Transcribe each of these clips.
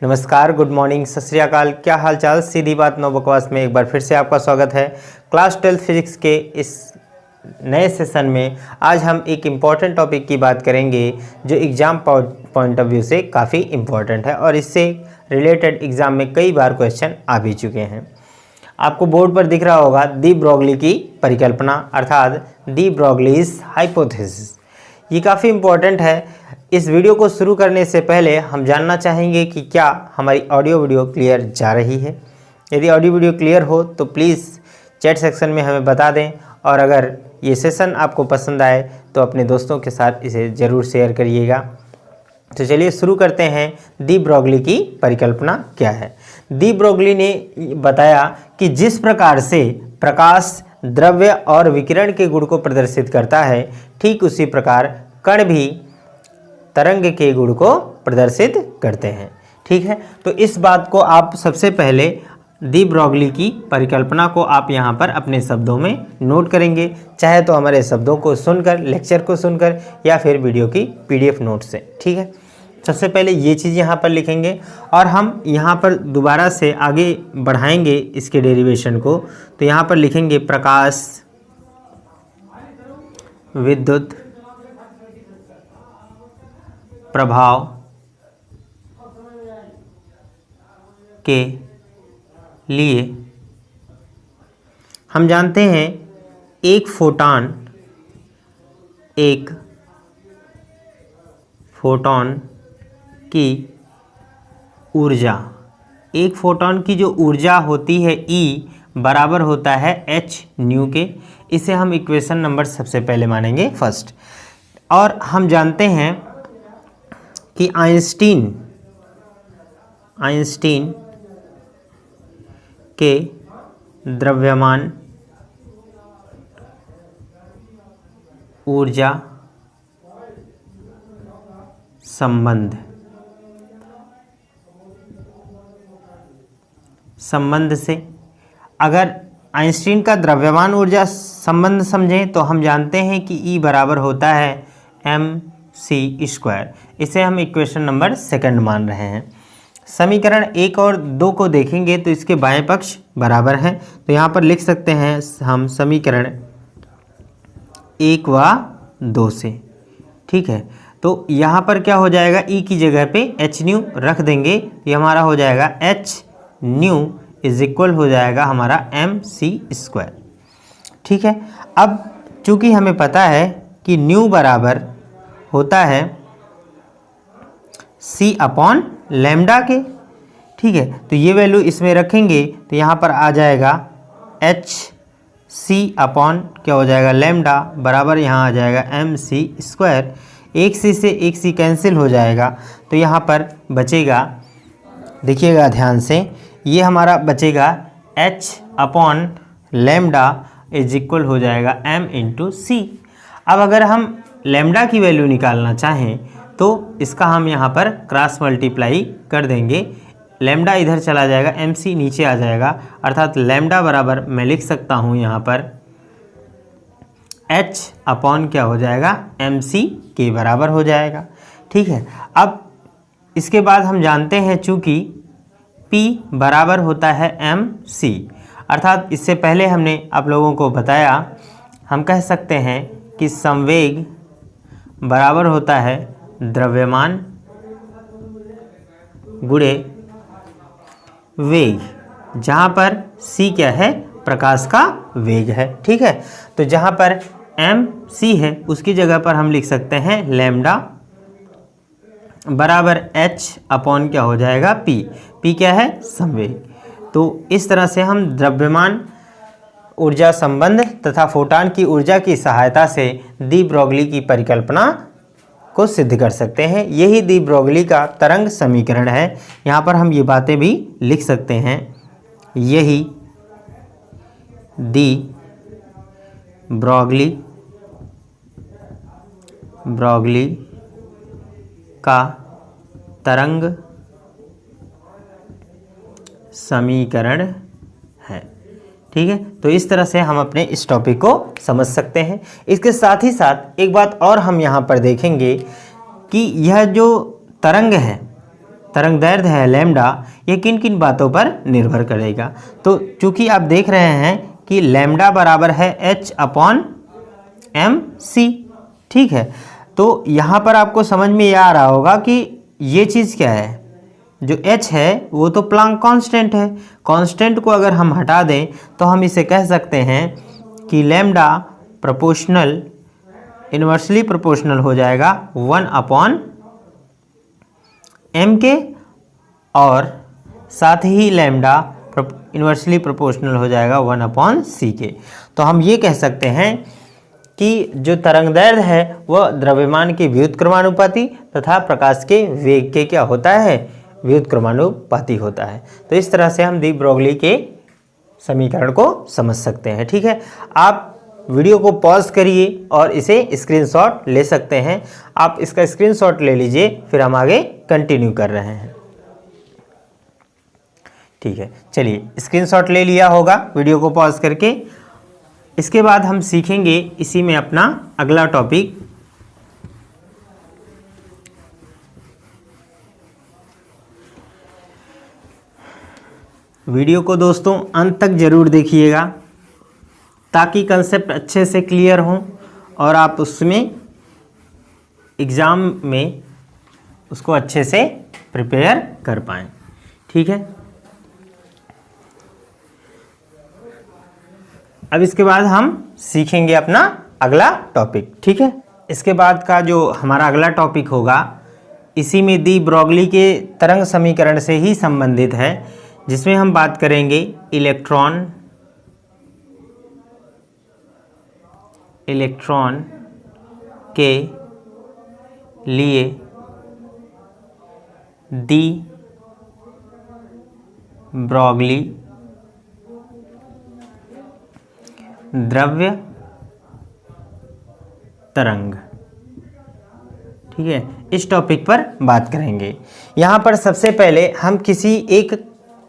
नमस्कार, good morning, सत श्री अकाल। क्या हाल चाल। सीधी बात नो बकवास में एक बार फिर से आपका स्वागत है। क्लास 12 फिजिक्स के इस नए सेशन में आज हम एक इम्पॉर्टेंट टॉपिक की बात करेंगे जो एग्ज़ाम पॉइंट ऑफ व्यू से काफ़ी इम्पॉर्टेंट है और इससे रिलेटेड एग्ज़ाम में कई बार क्वेश्चन आ भी चुके हैं। आपको बोर्ड पर दिख रहा होगा दी ब्रोगली की परिकल्पना अर्थात दी ब्रोगलीज हाइपोथेसिस। ये काफ़ी इम्पॉर्टेंट है। इस वीडियो को शुरू करने से पहले हम जानना चाहेंगे कि क्या हमारी ऑडियो वीडियो क्लियर जा रही है। यदि ऑडियो वीडियो क्लियर हो तो प्लीज़ चैट सेक्शन में हमें बता दें और अगर ये सेशन आपको पसंद आए तो अपने दोस्तों के साथ इसे ज़रूर शेयर करिएगा। तो चलिए शुरू करते हैं। दी ब्रोगली की परिकल्पना क्या है। दी ब्रोगली ने बताया कि जिस प्रकार से प्रकाश द्रव्य और विकिरण के गुण को प्रदर्शित करता है, ठीक उसी प्रकार कण भी तरंग के गुण को प्रदर्शित करते हैं। ठीक है, तो इस बात को आप सबसे पहले दी ब्रोगली की परिकल्पना को आप यहाँ पर अपने शब्दों में नोट करेंगे, चाहे तो हमारे शब्दों को सुनकर, लेक्चर को सुनकर या फिर वीडियो की पीडीएफ नोट से। ठीक है, सबसे पहले ये चीज़ यहाँ पर लिखेंगे और हम यहाँ पर दोबारा से आगे बढ़ाएंगे इसके डेरिवेशन को। तो यहाँ पर लिखेंगे प्रकाश विद्युत प्रभाव के लिए हम जानते हैं एक फोटॉन की ऊर्जा, एक फोटॉन की जो ऊर्जा होती है E बराबर होता है h न्यू के। इसे हम इक्वेशन नंबर सबसे पहले मानेंगे फर्स्ट। और हम जानते हैं कि आइंस्टीन के द्रव्यमान ऊर्जा संबंध से अगर आइंस्टीन का द्रव्यमान ऊर्जा संबंध समझें तो हम जानते हैं कि E बराबर होता है mc²। इसे हम इक्वेशन नंबर सेकंड मान रहे हैं। समीकरण 1 और 2 को देखेंगे तो इसके बाएं पक्ष बराबर हैं, तो यहाँ पर लिख सकते हैं हम समीकरण 1 व 2 से। ठीक है, तो यहाँ पर क्या हो जाएगा, E की जगह पे h न्यू रख देंगे, ये हमारा हो जाएगा h न्यू इज इक्वल हो जाएगा हमारा mc²। ठीक है, अब चूंकि हमें पता है कि न्यू बराबर होता है c अपॉन लैम्डा के। ठीक है, तो ये वैल्यू इसमें रखेंगे तो यहाँ पर आ जाएगा h c अपॉन क्या हो जाएगा लैम्डा बराबर यहाँ आ जाएगा mc²। एक c से एक c कैंसिल हो जाएगा तो यहाँ पर बचेगा, देखिएगा ध्यान से, ये हमारा बचेगा h upon lambda is equal हो जाएगा m इंटू सी। अब अगर हम लैम्डा की वैल्यू निकालना चाहें तो इसका हम यहाँ पर क्रॉस मल्टीप्लाई कर देंगे। लैम्डा इधर चला जाएगा, mc नीचे आ जाएगा, अर्थात लैम्डा बराबर मैं लिख सकता हूँ यहाँ पर h अपॉन क्या हो जाएगा mc के बराबर हो जाएगा। ठीक है, अब इसके बाद हम जानते हैं चूँकि P बराबर होता है mc, अर्थात इससे पहले हमने आप लोगों को बताया, हम कह सकते हैं कि संवेग बराबर होता है द्रव्यमान गुणे वेग, जहाँ पर c क्या है, प्रकाश का वेग है। ठीक है, तो जहाँ पर mc है उसकी जगह पर हम लिख सकते हैं लैम्डा बराबर h अपॉन क्या हो जाएगा p क्या है संवेग। तो इस तरह से हम द्रव्यमान ऊर्जा संबंध तथा फोटॉन की ऊर्जा की सहायता से दी ब्रोगली की परिकल्पना को सिद्ध कर सकते हैं। यही दी ब्रोगली का तरंग समीकरण है। यहाँ पर हम ये बातें भी लिख सकते हैं, यही दी ब्रोगली का तरंग समीकरण है। ठीक है, तो इस तरह से हम अपने इस टॉपिक को समझ सकते हैं। इसके साथ ही साथ एक बात और हम यहाँ पर देखेंगे कि यह जो तरंग है तरंग दैर्ध्य है लैम्डा, ये किन किन बातों पर निर्भर करेगा। तो चूंकि आप देख रहे हैं कि लैम्डा बराबर है h/mc, ठीक है। तो यहाँ पर आपको समझ में ये आ रहा होगा कि ये चीज़ क्या है, जो h है वो तो प्लांक कांस्टेंट है। कांस्टेंट को अगर हम हटा दें तो हम इसे कह सकते हैं कि लैम्डा प्रोपोर्शनल, इन्वर्सली प्रोपोर्शनल हो जाएगा 1/m के, और साथ ही लैम्डा इन्वर्सली प्रोपोर्शनल हो जाएगा 1/c के। तो हम ये कह सकते हैं कि जो तरंगदैर्ध्य है वह द्रव्यमान के व्युत्क्रमानुपाती तथा प्रकाश के वेग के क्या होता है, व्युत्क्रमानुपाती होता है। तो इस तरह से हम डी ब्रोगली के समीकरण को समझ सकते हैं, ठीक है। आप वीडियो को पॉज करिए और इसे स्क्रीनशॉट ले सकते हैं। आप इसका स्क्रीनशॉट ले लीजिए, फिर हम आगे कंटिन्यू कर रहे हैं, ठीक है। चलिए, स्क्रीनशॉट ले लिया होगा वीडियो को पॉज करके। इसके बाद हम सीखेंगे इसी में अपना अगला टॉपिक, वीडियो को दोस्तों अंत तक जरूर देखिएगा ताकि कंसेप्ट अच्छे से क्लियर हो और आप उसमें एग्ज़ाम में उसको अच्छे से प्रिपेयर कर पाएँ, ठीक है। अब इसके बाद हम सीखेंगे अपना अगला टॉपिक, ठीक है। इसके बाद का जो हमारा अगला टॉपिक होगा इसी में दी ब्रोगली के तरंग समीकरण से ही संबंधित है, जिसमें हम बात करेंगे इलेक्ट्रॉन के लिए दी ब्रोगली द्रव्य तरंग, ठीक है। इस टॉपिक पर बात करेंगे। यहाँ पर सबसे पहले हम किसी एक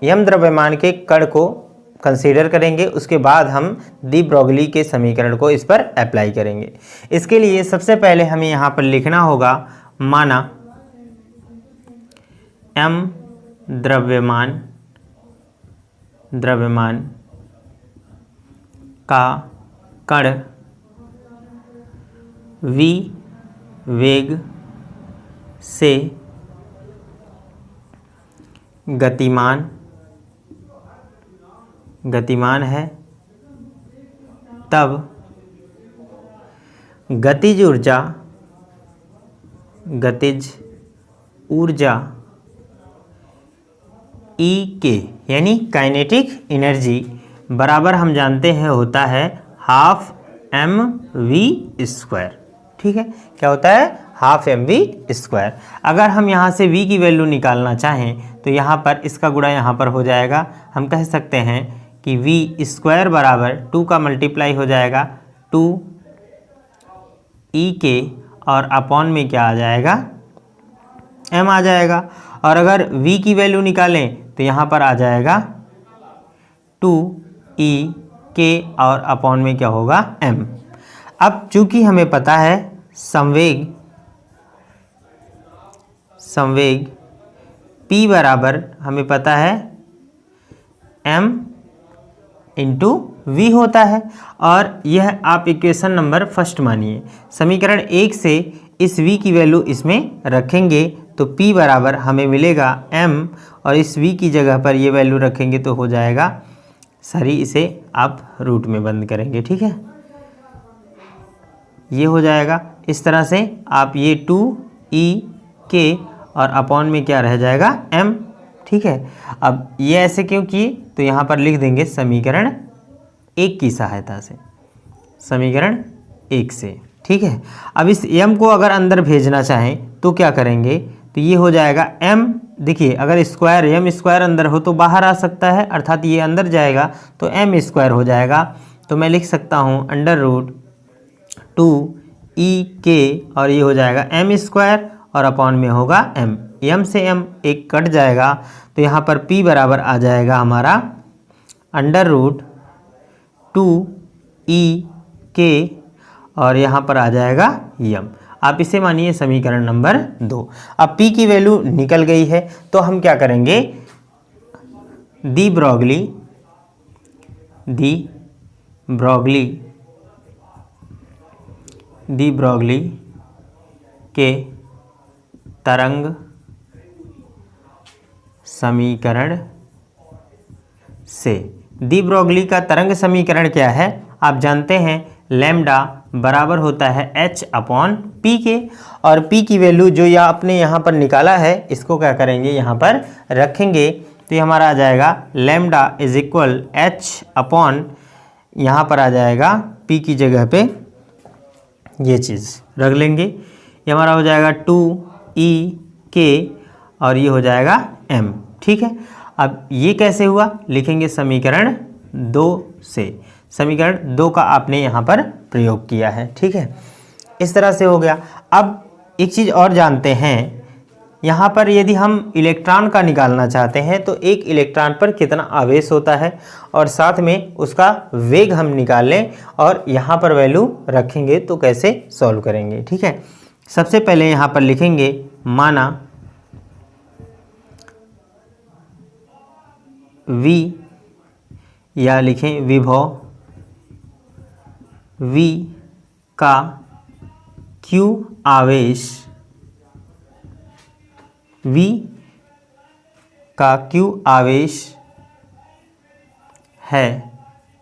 यम द्रव्यमान के कण को कंसीडर करेंगे, उसके बाद हम दी ब्रोगली के समीकरण को इस पर अप्लाई करेंगे। इसके लिए सबसे पहले हमें यहाँ पर लिखना होगा, माना m द्रव्यमान का कण v वेग से गतिमान है, तब गतिज ऊर्जा E के यानी काइनेटिक एनर्जी बराबर हम जानते हैं होता है 12mv², ठीक है। क्या होता है, 12mv²। अगर हम यहाँ से v की वैल्यू निकालना चाहें तो यहाँ पर इसका गुणा यहाँ पर हो जाएगा। हम कह सकते हैं कि v² बराबर 2 का मल्टीप्लाई हो जाएगा 2e के, और अपॉन में क्या आ जाएगा, m आ जाएगा। और अगर v की वैल्यू निकालें तो यहाँ पर आ जाएगा 2e के, और अपॉन में क्या होगा, m। अब चूंकि हमें पता है संवेग p बराबर हमें पता है m इंटू v होता है, और यह आप इक्वेशन नंबर फर्स्ट मानिए। समीकरण 1 से इस v की वैल्यू इसमें रखेंगे तो p बराबर हमें मिलेगा m, और इस v की जगह पर ये वैल्यू रखेंगे तो हो जाएगा, सॉरी इसे आप रूट में बंद करेंगे, ठीक है। ये हो जाएगा इस तरह से, आप ये 2e के और अपॉन में क्या रह जाएगा, m, ठीक है। अब ये ऐसे क्यों किए, तो यहाँ पर लिख देंगे समीकरण 1 की सहायता से, समीकरण 1 से, ठीक है। अब इस m को अगर अंदर भेजना चाहें तो क्या करेंगे, तो ये हो जाएगा m। देखिए अगर स्क्वायर m² अंदर हो तो बाहर आ सकता है, अर्थात ये अंदर जाएगा तो m² हो जाएगा। तो मैं लिख सकता हूँ √2e के, और ये हो जाएगा m², और अपॉन में होगा m। m से m एक कट जाएगा तो यहाँ पर p बराबर आ जाएगा हमारा √2e के, और यहाँ पर आ जाएगा m। आप इसे मानिए समीकरण नंबर 2। अब P की वैल्यू निकल गई है तो हम क्या करेंगे, डी ब्रोगली के तरंग समीकरण से, डी ब्रोगली का तरंग समीकरण क्या है आप जानते हैं, लैम्डा बराबर होता है h/p के, और p की वैल्यू जो या आपने यहाँ पर निकाला है इसको क्या करेंगे यहाँ पर रखेंगे, तो ये हमारा आ जाएगा लैम्डा इज इक्वल h/, यहाँ पर आ जाएगा p की जगह पे ये चीज़ रख लेंगे, ये हमारा हो जाएगा 2e(k) और ये हो जाएगा m। ठीक है, अब ये कैसे हुआ लिखेंगे समीकरण 2 से, समीकरण 2 का आपने यहाँ पर प्रयोग किया है। ठीक है, इस तरह से हो गया। अब एक चीज़ और जानते हैं, यहाँ पर यदि हम इलेक्ट्रॉन का निकालना चाहते हैं तो एक इलेक्ट्रॉन पर कितना आवेश होता है और साथ में उसका वेग हम निकाल लें और यहाँ पर वैल्यू रखेंगे तो कैसे सॉल्व करेंगे। ठीक है, सबसे पहले यहाँ पर लिखेंगे माना V या लिखें विभव V का Q आवेश, V का Q आवेश है,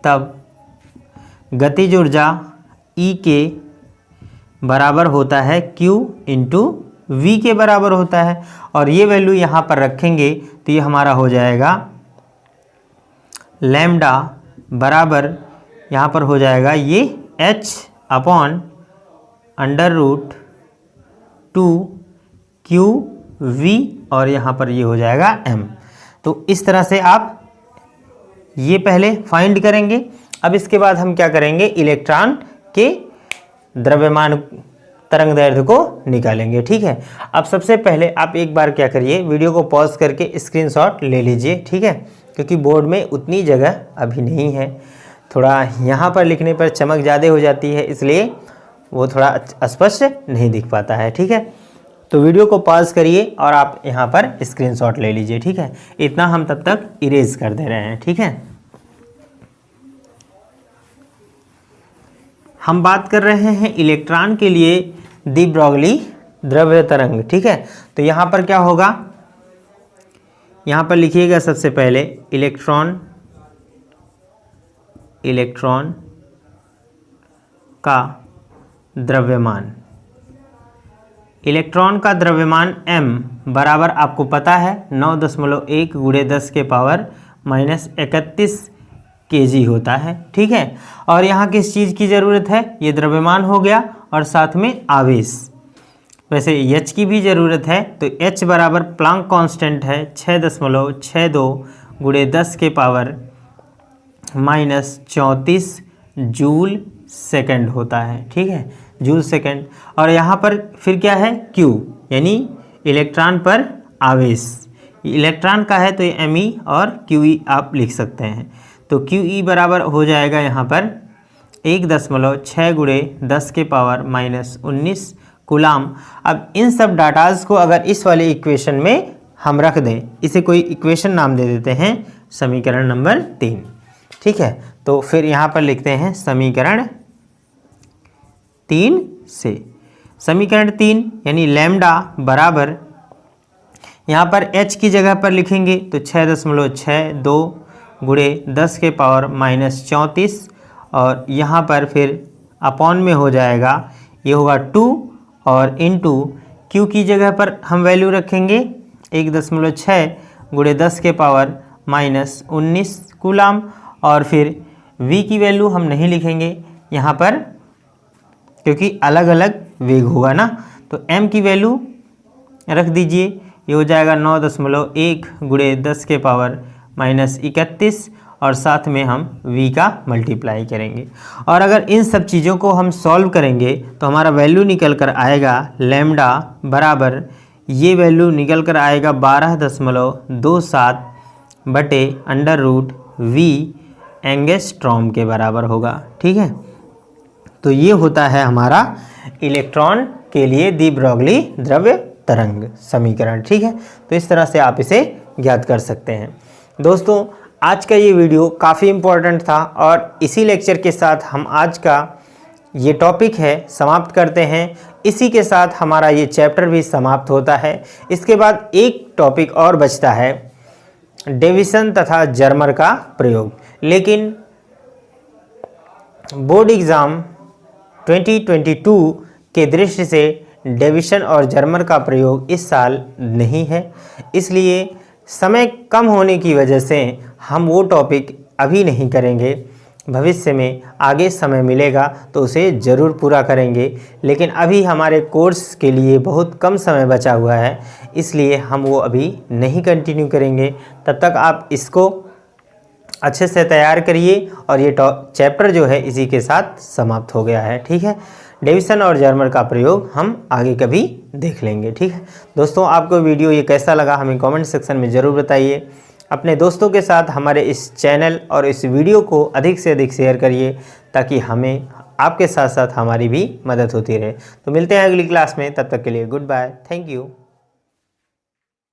तब गतिज ऊर्जा E के बराबर होता है Q इंटू V के बराबर होता है, और ये वैल्यू यहाँ पर रखेंगे तो ये हमारा हो जाएगा लैम्डा बराबर यहाँ पर हो जाएगा ये h/√2QV और यहाँ पर ये हो जाएगा m। तो इस तरह से आप ये पहले फाइंड करेंगे। अब इसके बाद हम क्या करेंगे, इलेक्ट्रॉन के द्रव्यमान तरंग दैर्ध्य को निकालेंगे। ठीक है, अब सबसे पहले आप एक बार क्या करिए, वीडियो को पॉज करके स्क्रीनशॉट ले लीजिए। ठीक है, क्योंकि बोर्ड में उतनी जगह अभी नहीं है, थोड़ा यहाँ पर लिखने पर चमक ज़्यादा हो जाती है इसलिए वो थोड़ा स्पष्ट नहीं दिख पाता है। ठीक है, तो वीडियो को पॉज करिए और आप यहाँ पर स्क्रीनशॉट ले लीजिए। ठीक है, इतना हम तब तक इरेज कर दे रहे हैं। ठीक है, हम बात कर रहे हैं इलेक्ट्रॉन के लिए डी ब्रोगली द्रव्य तरंग। ठीक है, तो यहाँ पर क्या होगा, यहाँ पर लिखिएगा सबसे पहले इलेक्ट्रॉन का द्रव्यमान, इलेक्ट्रॉन का द्रव्यमान m बराबर आपको पता है 9.1 × 10⁻⁻31 kg होता है। ठीक है, और यहाँ किस चीज़ की ज़रूरत है, ये द्रव्यमान हो गया और साथ में आवेश, वैसे H की भी ज़रूरत है, तो H बराबर प्लांक कांस्टेंट है 6.62 × 10⁻⁻34 जूल सेकंड होता है। ठीक है, जूल सेकंड, और यहाँ पर फिर क्या है Q यानी इलेक्ट्रॉन पर आवेश, इलेक्ट्रॉन का है तो ये Me और QE आप लिख सकते हैं, तो QE बराबर हो जाएगा यहाँ पर 1.6 × 10⁻⁻19 कूलाम। अब इन सब डाटाज को अगर इस वाले इक्वेशन में हम रख दें, इसे कोई इक्वेशन नाम दे देते हैं समीकरण नंबर 3। ठीक है, तो फिर यहाँ पर लिखते हैं समीकरण 3 से, समीकरण 3 यानी लैम्डा बराबर यहाँ पर h की जगह पर लिखेंगे तो 6.62 × 10⁻⁻34 और यहाँ पर फिर अपॉन में हो जाएगा, ये होगा 2 और इनटू Q की जगह पर हम वैल्यू रखेंगे 1.6 × 10⁻⁻19 कूलाम, और फिर V की वैल्यू हम नहीं लिखेंगे यहाँ पर क्योंकि अलग अलग वेग होगा ना, तो M की वैल्यू रख दीजिए, ये हो जाएगा 9.1 × 10⁻⁻31 और साथ में हम V का मल्टीप्लाई करेंगे। और अगर इन सब चीज़ों को हम सॉल्व करेंगे तो हमारा वैल्यू निकल कर आएगा लैम्डा बराबर, ये वैल्यू निकल कर आएगा 12.27 बटे √V एंगस्ट्रॉम के बराबर होगा। ठीक है, तो ये होता है हमारा इलेक्ट्रॉन के लिए डी ब्रोगली द्रव्य तरंग समीकरण। ठीक है, तो इस तरह से आप इसे ज्ञात कर सकते हैं। दोस्तों, आज का ये वीडियो काफ़ी इम्पोर्टेंट था और इसी लेक्चर के साथ हम आज का ये टॉपिक है समाप्त करते हैं। इसी के साथ हमारा ये चैप्टर भी समाप्त होता है। इसके बाद एक टॉपिक और बचता है, डेविसन तथा जर्मर का प्रयोग। लेकिन बोर्ड एग्ज़ाम 2022 के दृष्टि से डेविसन और जर्मर का प्रयोग इस साल नहीं है, इसलिए समय कम होने की वजह से हम वो टॉपिक अभी नहीं करेंगे। भविष्य में आगे समय मिलेगा तो उसे ज़रूर पूरा करेंगे, लेकिन अभी हमारे कोर्स के लिए बहुत कम समय बचा हुआ है, इसलिए हम वो अभी नहीं कंटिन्यू करेंगे। तब तक आप इसको अच्छे से तैयार करिए और ये चैप्टर जो है इसी के साथ समाप्त हो गया है। ठीक है, डेविसन और जर्मर का प्रयोग हम आगे कभी देख लेंगे। ठीक है दोस्तों, आपको वीडियो ये कैसा लगा हमें कमेंट सेक्शन में ज़रूर बताइए। अपने दोस्तों के साथ हमारे इस चैनल और इस वीडियो को अधिक से अधिक शेयर करिए, ताकि हमें आपके साथ साथ हमारी भी मदद होती रहे। तो मिलते हैं अगली क्लास में, तब तक के लिए गुड बाय, थैंक यू।